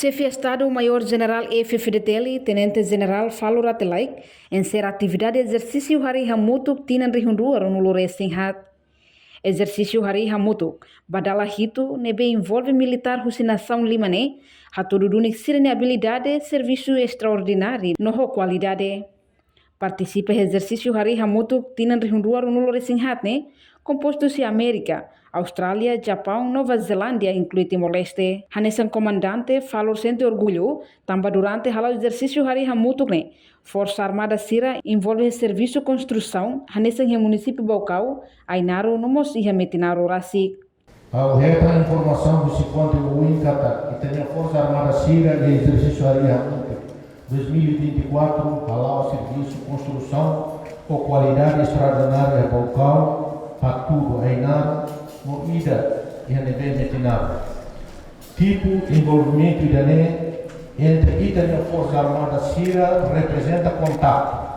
Chefe de Estado-Maior-General FFDTL, Tenente-General Falo Ratelaik, encerra atividade exercício hari hamutuk tinan rihunduar no Loresting Hat. Exercício hari hamutuk, badala hito nebe envolve militar husinação limane, hatududunik sirene habilidade, serviço extraordinário, no qualidade. Participa exercício hari hamutuk tinan rihunduar no Loresting Hat, composto-se América, Austrália, Japão, Nova Zelândia, inclui Timor-Leste. Hanesan comandante falou sente orgulho, também durante o exercício hari hamutuk Força Armada Sira envolve serviço construção, hanesan no município Baucau, Ainaro, Nomos e Metinaro Rasik. A reta informação do Ciponte Uincata, que tem a Força Armada Sira e exercício hari hamutuk 2024, halal serviço construção com qualidade extraordinária Baucau, Patudo, Ainaro, Moida e Hanebe Metinaro. Tipo envolvimento entre Ita e a Força Armada Sira representa contato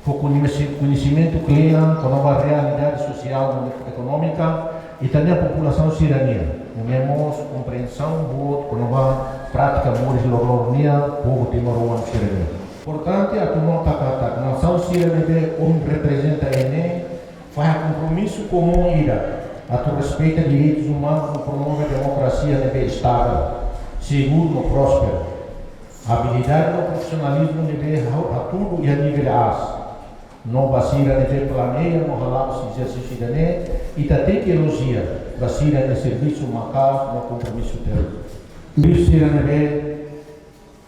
com conhecimento claro com a nova realidade social e econômica e também a população sirania. Temos compreensão boa com a nova prática moris lorornia, povo timor sirania. Portanto, a nota a nação sirania representa faz compromisso comum a tu respeita direitos humanos e promove a democracia nebe estável, seguro e próspero. A habilidade e profissionalismo nebe a tudo e a nível as. Não vacila nebe planeia, não halava se exercício dane e tem que elogia, vacila no serviço macar, no compromisso terrível. Isso nebe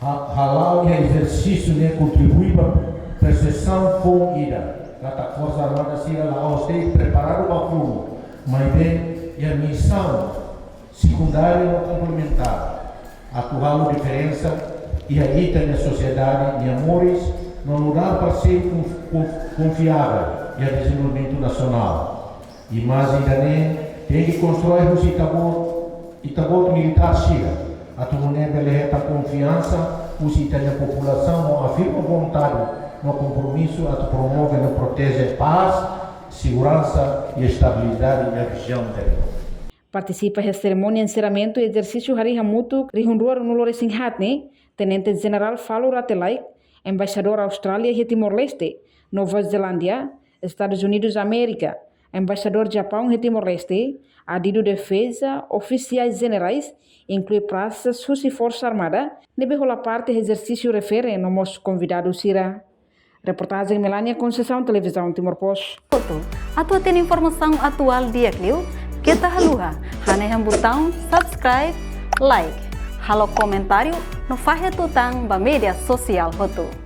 halava e exercício contribui para a percepção com ira. A Força Armada Sira lá tem preparado o apoio, mas bem e a missão secundária ou complementar, atuar a diferença e aí tem a sociedade de amores no lugar para ser confiável e a desenvolvimento nacional. E mais ainda tem que construir o Itabot militar Sira, a tumoné beleza confiança, o tem a população afirma vontade no compromisso a promover e proteger paz, segurança e estabilidade na região dele. Participa da cerimônia de encerramento e exercício hari hamutuk rihunduar no Loresting Hat, Tenente-General Falo Ratelaik, Embaixador Austrália e Timor-Leste, Nova Zelândia, Estados Unidos da América, Embaixador Japão e Timor-Leste, Adido Defesa, oficiais generais, inclui praças, e Força Armada, nebe rola parte do exercício refere no nosso convidado Sira. Reportagem Melania Conceição, Televisão Timor-Post. Atau tem informação atual dia Clio, kita haluha, haneham botão subscribe, like, halo comentário, no fahe tutang ba media sosial hotu.